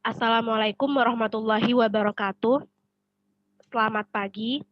Assalamualaikum warahmatullahi wabarakatuh. Selamat pagi.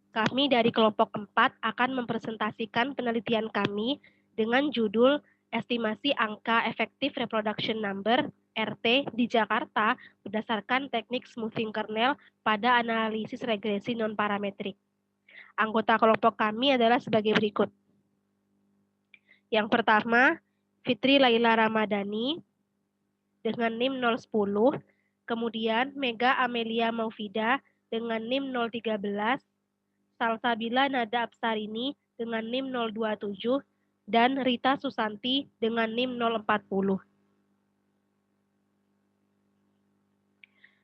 Kami dari kelompok 4 akan mempresentasikan penelitian kami dengan judul Estimasi Angka Efektif Reproduction Number (RT) di Jakarta berdasarkan teknik smoothing kernel pada analisis regresi non-parametrik. Anggota kelompok kami adalah sebagai berikut. Yang pertama, Fitri Laila Ramadhani dengan NIM 010, kemudian Mega Amelia Maufida dengan NIM 013, Salsabila Nada Apsarini dengan NIM 027, dan Rita Susanti dengan NIM 040.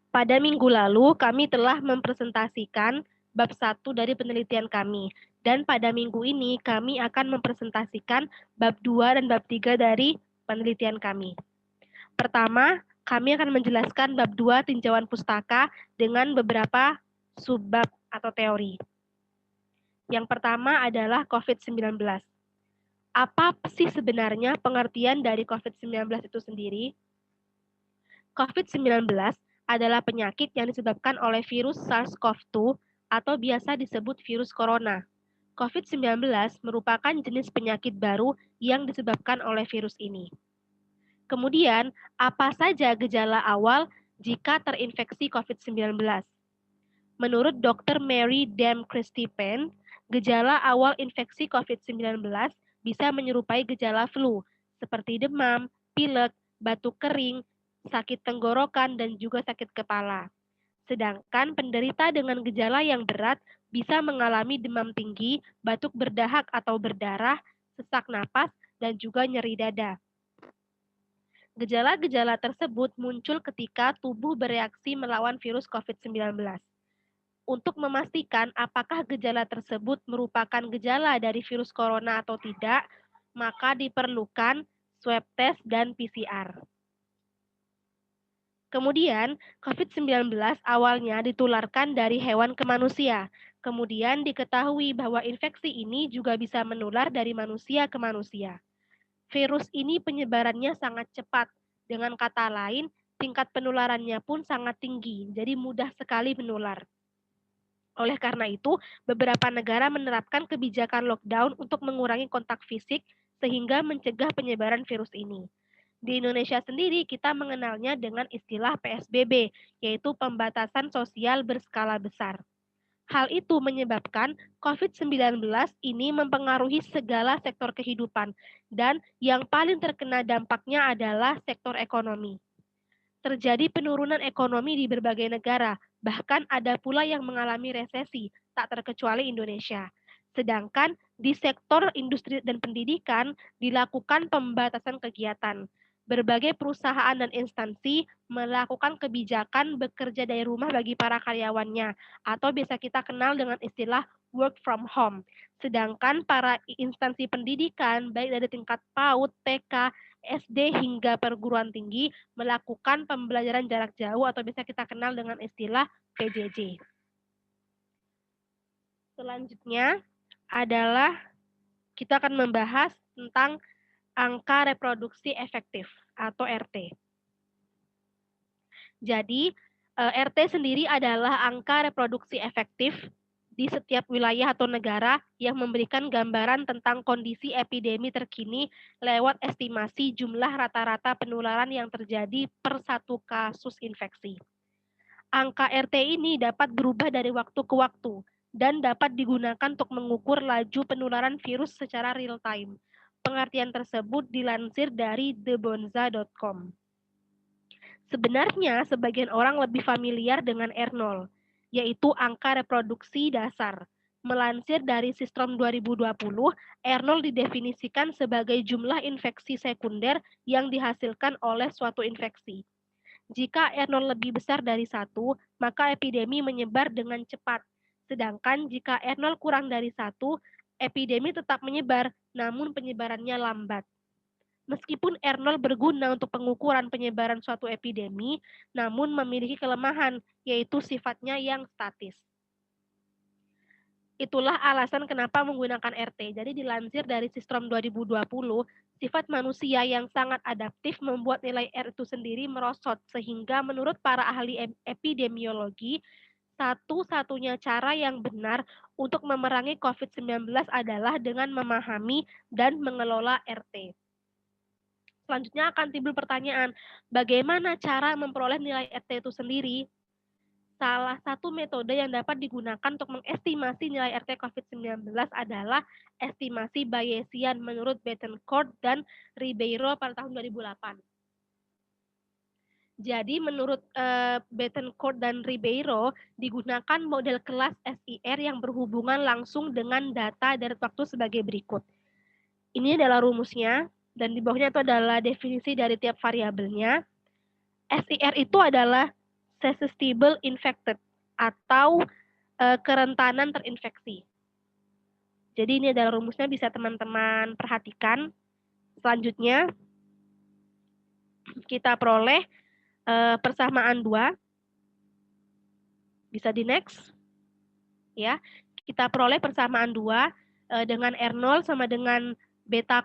Pada minggu lalu, kami telah mempresentasikan bab 1 dari penelitian kami, dan pada minggu ini kami akan mempresentasikan bab 2 dan bab 3 dari penelitian kami. Pertama, kami akan menjelaskan bab 2 tinjauan pustaka dengan beberapa subbab atau teori. Yang pertama adalah COVID-19. Apa sih sebenarnya pengertian dari COVID-19 itu sendiri? COVID-19 adalah penyakit yang disebabkan oleh virus SARS-CoV-2 atau biasa disebut virus corona. COVID-19 merupakan jenis penyakit baru yang disebabkan oleh virus ini. Kemudian, apa saja gejala awal jika terinfeksi COVID-19? Menurut Dr. Mary Dam Christie Penn, gejala awal infeksi COVID-19 bisa menyerupai gejala flu, seperti demam, pilek, batuk kering, sakit tenggorokan, dan juga sakit kepala. Sedangkan penderita dengan gejala yang berat bisa mengalami demam tinggi, batuk berdahak atau berdarah, sesak napas, dan juga nyeri dada. Gejala-gejala tersebut muncul ketika tubuh bereaksi melawan virus COVID-19. Untuk memastikan apakah gejala tersebut merupakan gejala dari virus corona atau tidak, maka diperlukan swab test dan PCR. Kemudian, COVID-19 awalnya ditularkan dari hewan ke manusia. Kemudian diketahui bahwa infeksi ini juga bisa menular dari manusia ke manusia. Virus ini penyebarannya sangat cepat. Dengan kata lain, tingkat penularannya pun sangat tinggi, jadi mudah sekali menular. Oleh karena itu, beberapa negara menerapkan kebijakan lockdown untuk mengurangi kontak fisik sehingga mencegah penyebaran virus ini. Di Indonesia sendiri, kita mengenalnya dengan istilah PSBB, yaitu pembatasan sosial berskala besar. Hal itu menyebabkan COVID-19 ini mempengaruhi segala sektor kehidupan, dan yang paling terkena dampaknya adalah sektor ekonomi. Terjadi penurunan ekonomi di berbagai negara, bahkan ada pula yang mengalami resesi, tak terkecuali Indonesia. Sedangkan di sektor industri dan pendidikan dilakukan pembatasan kegiatan. Berbagai perusahaan dan instansi melakukan kebijakan bekerja dari rumah bagi para karyawannya, atau biasa kita kenal dengan istilah work from home. Sedangkan para instansi pendidikan, baik dari tingkat PAUD, TK, SD hingga perguruan tinggi, melakukan pembelajaran jarak jauh atau biasa kita kenal dengan istilah PJJ. Selanjutnya adalah kita akan membahas tentang angka reproduksi efektif atau RT. Jadi, RT sendiri adalah angka reproduksi efektif di setiap wilayah atau negara yang memberikan gambaran tentang kondisi epidemi terkini lewat estimasi jumlah rata-rata penularan yang terjadi per satu kasus infeksi. Angka RT ini dapat berubah dari waktu ke waktu dan dapat digunakan untuk mengukur laju penularan virus secara real time. Pengertian tersebut dilansir dari thebonza.com. Sebenarnya, sebagian orang lebih familiar dengan R0, yaitu angka reproduksi dasar. Melansir dari Sistrom 2020, R0 didefinisikan sebagai jumlah infeksi sekunder yang dihasilkan oleh suatu infeksi. Jika R0 lebih besar dari 1, maka epidemi menyebar dengan cepat. Sedangkan jika R0 kurang dari 1, epidemi tetap menyebar, namun penyebarannya lambat. Meskipun R0 berguna untuk pengukuran penyebaran suatu epidemi, namun memiliki kelemahan, yaitu sifatnya yang statis. Itulah alasan kenapa menggunakan RT. Jadi dilansir dari Sistrom 2020, Sifat manusia yang sangat adaptif membuat nilai R itu sendiri merosot, sehingga menurut para ahli epidemiologi, satu-satunya cara yang benar untuk memerangi COVID-19 adalah dengan memahami dan mengelola RT. Selanjutnya akan timbul pertanyaan, bagaimana cara memperoleh nilai RT itu sendiri? Salah satu metode yang dapat digunakan untuk mengestimasi nilai RT COVID-19 adalah estimasi Bayesian menurut Bettencourt dan Ribeiro pada tahun 2008. Jadi menurut Bettencourt dan Ribeiro digunakan model kelas SIR yang berhubungan langsung dengan data dari waktu sebagai berikut. Ini adalah rumusnya dan di bawahnya itu adalah definisi dari tiap variabelnya. SIR itu adalah susceptible infected atau kerentanan terinfeksi. Jadi ini adalah rumusnya, bisa teman-teman perhatikan. Selanjutnya kita peroleh persamaan 2. Bisa di next. Ya. Kita peroleh persamaan 2 dengan R0 sama dengan beta,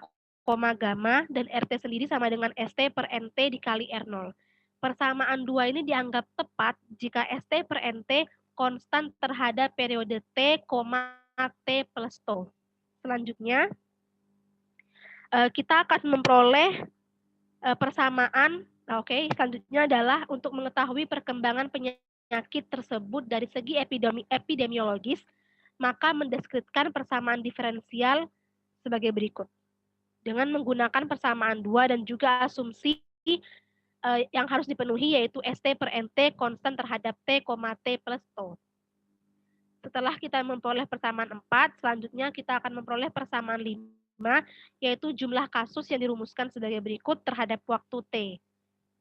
gamma, dan RT sendiri sama dengan ST per NT dikali R0. Persamaan 2 ini dianggap tepat jika ST per NT konstan terhadap periode T, T plus T. Selanjutnya, kita akan memperoleh persamaan, selanjutnya adalah untuk mengetahui perkembangan penyakit tersebut dari segi epidemiologis, maka mendeskripsikan persamaan diferensial sebagai berikut. Dengan menggunakan persamaan 2 dan juga asumsi yang harus dipenuhi yaitu ST per NT konstan terhadap T, T plus T. Setelah kita memperoleh persamaan 4, selanjutnya kita akan memperoleh persamaan 5, yaitu jumlah kasus yang dirumuskan sebagai berikut terhadap waktu T.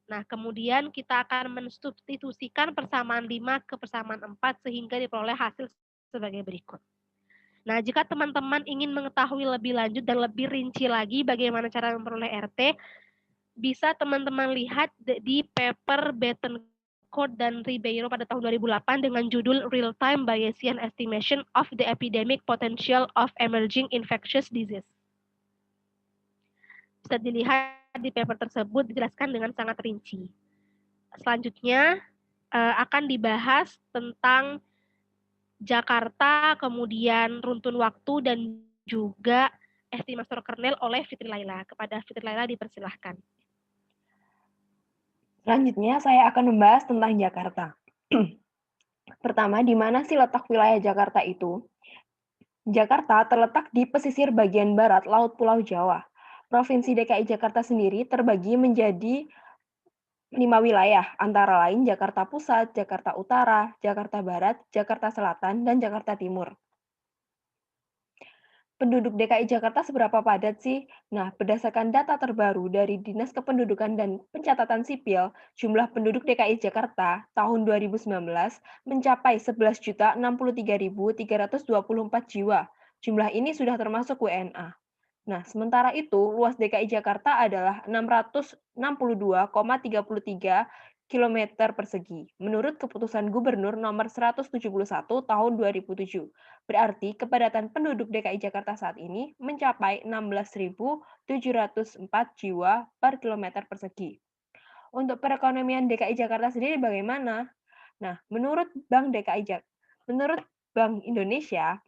Nah, kemudian kita akan mensubstitusikan persamaan 5 ke persamaan 4 sehingga diperoleh hasil sebagai berikut. Nah, jika teman-teman ingin mengetahui lebih lanjut dan lebih rinci lagi bagaimana cara memperoleh RT, bisa teman-teman lihat di paper Bettencourt dan Ribeiro pada tahun 2008 dengan judul Real-Time Bayesian Estimation of the Epidemic Potential of Emerging Infectious Disease. Bisa dilihat di paper tersebut dijelaskan dengan sangat rinci. Selanjutnya akan dibahas tentang Jakarta, kemudian runtun waktu, dan juga estimator kernel oleh Fitri Laila. Kepada Fitri Laila dipersilahkan. Selanjutnya saya akan membahas tentang Jakarta. Pertama, di mana sih letak wilayah Jakarta itu? Jakarta terletak di pesisir bagian barat Laut Pulau Jawa. Provinsi DKI Jakarta sendiri terbagi menjadi 5 wilayah, antara lain Jakarta Pusat, Jakarta Utara, Jakarta Barat, Jakarta Selatan, dan Jakarta Timur. Penduduk DKI Jakarta seberapa padat sih? Nah, berdasarkan data terbaru dari Dinas Kependudukan dan Pencatatan Sipil, jumlah penduduk DKI Jakarta tahun 2019 mencapai 11.063.324 jiwa. Jumlah ini sudah termasuk WNA. Nah, sementara itu, luas DKI Jakarta adalah 662,33 km persegi, menurut Keputusan Gubernur Nomor 171 Tahun 2007. Berarti kepadatan penduduk DKI Jakarta saat ini mencapai 16.704 jiwa per kilometer persegi. Untuk perekonomian DKI Jakarta sendiri bagaimana? Nah, menurut Bank Indonesia,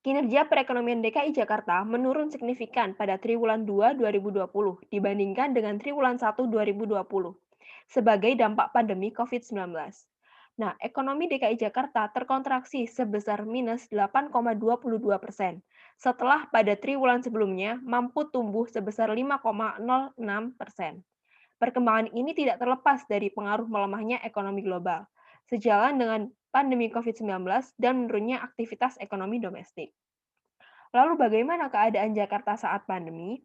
kinerja perekonomian DKI Jakarta menurun signifikan pada triwulan 2 2020 dibandingkan dengan triwulan 1 2020 sebagai dampak pandemi COVID-19. Nah, ekonomi DKI Jakarta terkontraksi sebesar minus 8,22%, setelah pada triwulan sebelumnya mampu tumbuh sebesar 5,06%. Perkembangan ini tidak terlepas dari pengaruh melemahnya ekonomi global, sejalan dengan pandemi COVID-19 dan menurunnya aktivitas ekonomi domestik. Lalu bagaimana keadaan Jakarta saat pandemi?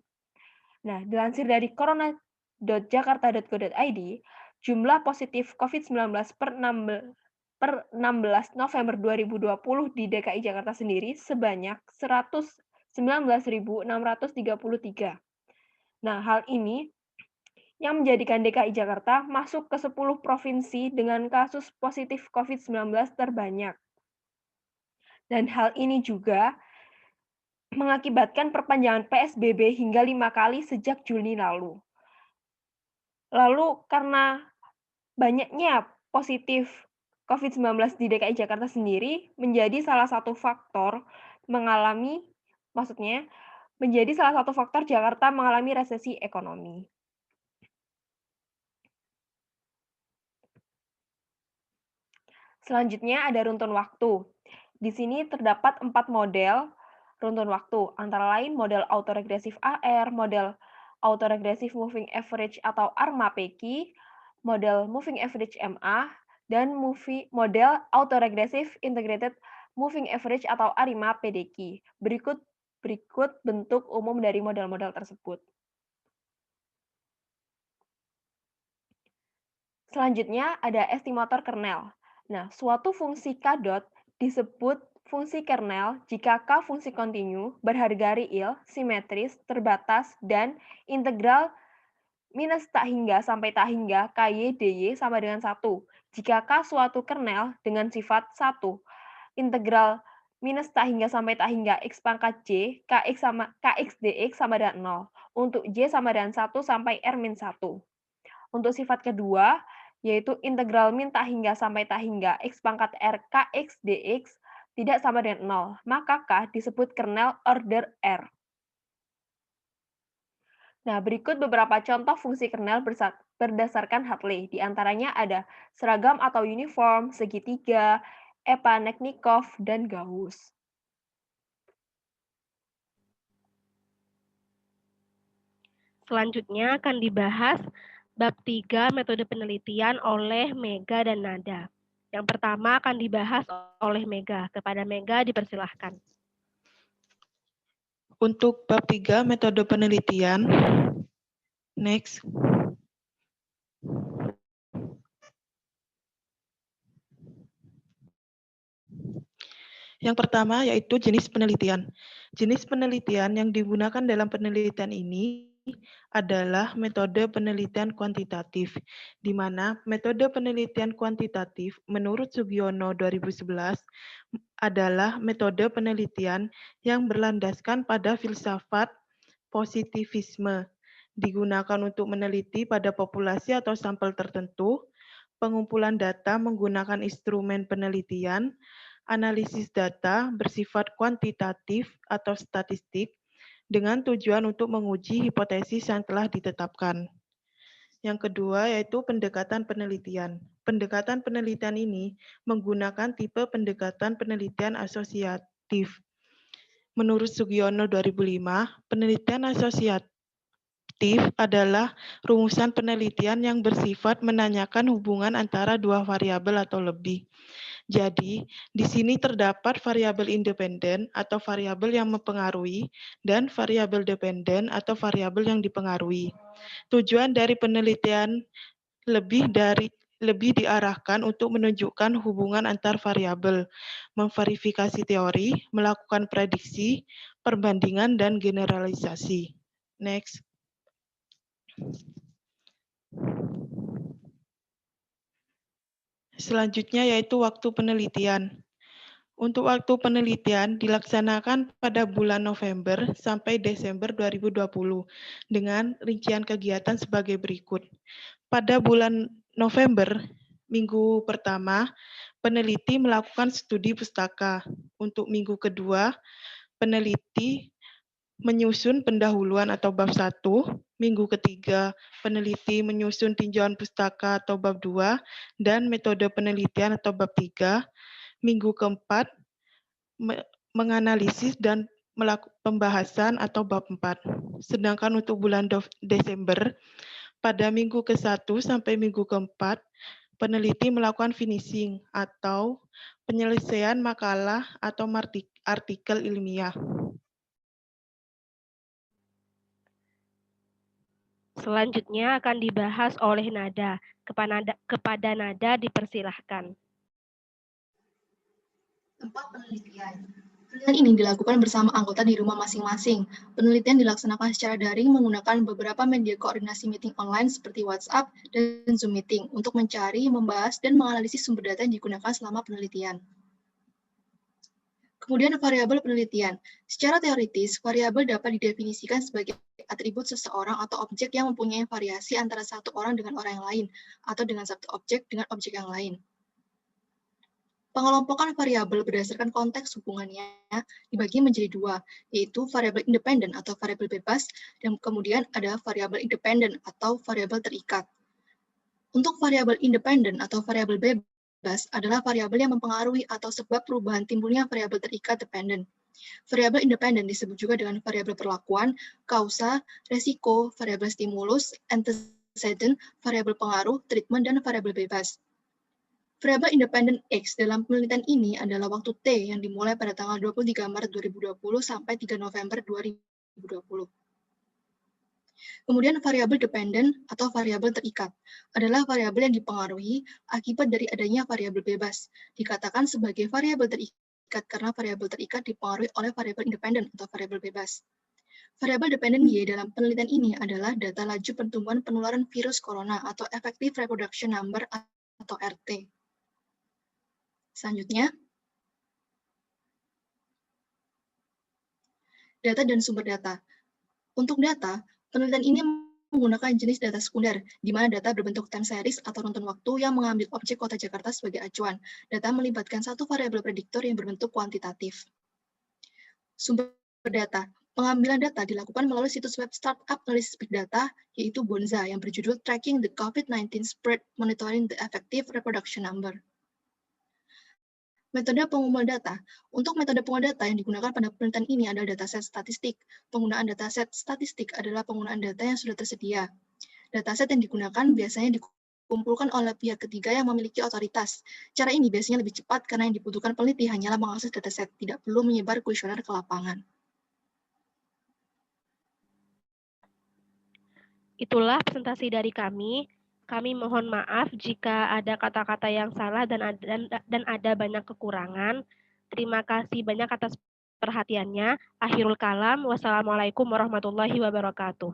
Nah, dilansir dari corona.jakarta.go.id, jumlah positif COVID-19 per 16 November 2020 di DKI Jakarta sendiri sebanyak 119.633. Nah, hal ini yang menjadikan DKI Jakarta masuk ke 10 provinsi dengan kasus positif COVID-19 terbanyak. Dan hal ini juga mengakibatkan perpanjangan PSBB hingga 5 kali sejak Juni lalu. Lalu karena banyaknya positif COVID-19 di DKI Jakarta sendiri menjadi salah satu faktor Jakarta mengalami resesi ekonomi. Selanjutnya ada runtun waktu. Di sini terdapat 4 model runtun waktu, antara lain model autoregresif AR, model autoregresif moving average atau ARMA-PQ, model moving average MA, dan model autoregresif integrated moving average atau ARIMA-PDQ. Berikut bentuk umum dari model-model tersebut. Selanjutnya ada estimator kernel. Nah, suatu fungsi K dot disebut fungsi kernel jika K fungsi kontinu, berharga real, simetris, terbatas, dan integral minus tak hingga sampai tak hingga KY DY sama dengan 1. Jika K suatu kernel dengan sifat 1, integral minus tak hingga sampai tak hingga X pangkat J, KX DX sama dengan 0. Untuk J sama dengan 1 sampai R-1. Untuk sifat kedua, yaitu integral min tak hingga sampai tak hingga X pangkat R KX DX tidak sama dengan 0, maka K disebut kernel order R. Nah, berikut beberapa contoh fungsi kernel berdasarkan Hartley. Di antaranya ada seragam atau uniform, segitiga, Epaniknikov, dan Gauss. Selanjutnya akan dibahas bab 3 metode penelitian oleh Mega dan Nada. Yang pertama akan dibahas oleh Mega. Kepada Mega dipersilahkan. Untuk bab 3 metode penelitian, next. Yang pertama yaitu jenis penelitian. Jenis penelitian yang digunakan dalam penelitian ini adalah metode penelitian kuantitatif, di mana metode penelitian kuantitatif menurut Sugiono 2011 adalah metode penelitian yang berlandaskan pada filsafat positivisme, digunakan untuk meneliti pada populasi atau sampel tertentu, pengumpulan data menggunakan instrumen penelitian, analisis data bersifat kuantitatif atau statistik, dengan tujuan untuk menguji hipotesis yang telah ditetapkan. Yang kedua yaitu pendekatan penelitian. Pendekatan penelitian ini menggunakan tipe pendekatan penelitian asosiatif. Menurut Sugiono 2005, penelitian asosiatif adalah rumusan penelitian yang bersifat menanyakan hubungan antara dua variabel atau lebih. Jadi, di sini terdapat variabel independen atau variabel yang mempengaruhi dan variabel dependen atau variabel yang dipengaruhi. Tujuan dari penelitian lebih diarahkan untuk menunjukkan hubungan antar variabel, memverifikasi teori, melakukan prediksi, perbandingan, dan generalisasi. Next. Selanjutnya yaitu waktu penelitian. Untuk waktu penelitian dilaksanakan pada bulan November sampai Desember 2020 dengan rincian kegiatan sebagai berikut. Pada bulan November, minggu pertama, peneliti melakukan studi pustaka. Untuk minggu kedua, peneliti menyusun pendahuluan atau bab 1, minggu ketiga peneliti menyusun tinjauan pustaka atau bab 2, dan metode penelitian atau bab 3, minggu keempat menganalisis dan melakukan pembahasan atau bab 4. Sedangkan untuk bulan Desember, pada minggu ke-1 sampai minggu ke-4, peneliti melakukan finishing atau penyelesaian makalah atau artikel ilmiah. Selanjutnya akan dibahas oleh Nada. Kepada Nada dipersilahkan. Tempat penelitian. Penelitian ini dilakukan bersama anggota di rumah masing-masing. Penelitian dilaksanakan secara daring menggunakan beberapa media koordinasi meeting online seperti WhatsApp dan Zoom Meeting untuk mencari, membahas, dan menganalisis sumber data yang digunakan selama penelitian. Kemudian variabel penelitian. Secara teoritis, variabel dapat didefinisikan sebagai atribut seseorang atau objek yang mempunyai variasi antara satu orang dengan orang yang lain, atau dengan satu objek dengan objek yang lain. Pengelompokan variabel berdasarkan konteks hubungannya dibagi menjadi dua, yaitu variabel independen atau variabel bebas, dan kemudian ada variabel independen atau variabel terikat. Untuk variabel independen atau variabel bebas adalah variabel yang mempengaruhi atau sebab perubahan timbulnya variabel terikat dependen. Variabel independen disebut juga dengan variabel perlakuan, kausa, resiko, variabel stimulus, antecedent, variabel pengaruh, treatment, dan variabel bebas. Variabel independen X dalam penelitian ini adalah waktu T yang dimulai pada tanggal 23 Maret 2020 sampai 3 November 2020. Kemudian variabel dependen atau variabel terikat adalah variabel yang dipengaruhi akibat dari adanya variabel bebas. Dikatakan sebagai variabel terikat karena variabel terikat dipengaruhi oleh variabel independen atau variabel bebas. Variabel dependen Y dalam penelitian ini adalah data laju pertumbuhan penularan virus corona atau effective reproduction number atau RT. Selanjutnya, data dan sumber data. Untuk data, penelitian ini menggunakan jenis data sekunder, di mana data berbentuk time series atau runtun waktu yang mengambil objek kota Jakarta sebagai acuan. Data melibatkan satu variabel prediktor yang berbentuk kuantitatif. Sumber data. Pengambilan data dilakukan melalui situs web startup analisis big data, yaitu Bonza, yang berjudul Tracking the COVID-19 Spread Monitoring the Effective Reproduction Number. Metode pengumpulan data. Untuk metode pengumpulan data yang digunakan pada penelitian ini adalah dataset statistik. Penggunaan dataset statistik adalah penggunaan data yang sudah tersedia. Dataset yang digunakan biasanya dikumpulkan oleh pihak ketiga yang memiliki otoritas. Cara ini biasanya lebih cepat karena yang dibutuhkan peneliti hanyalah mengakses dataset, tidak perlu menyebar kuesioner ke lapangan. Itulah presentasi dari kami. Kami mohon maaf jika ada kata-kata yang salah dan ada banyak kekurangan. Terima kasih banyak atas perhatiannya. Akhirul kalam. Wassalamualaikum warahmatullahi wabarakatuh.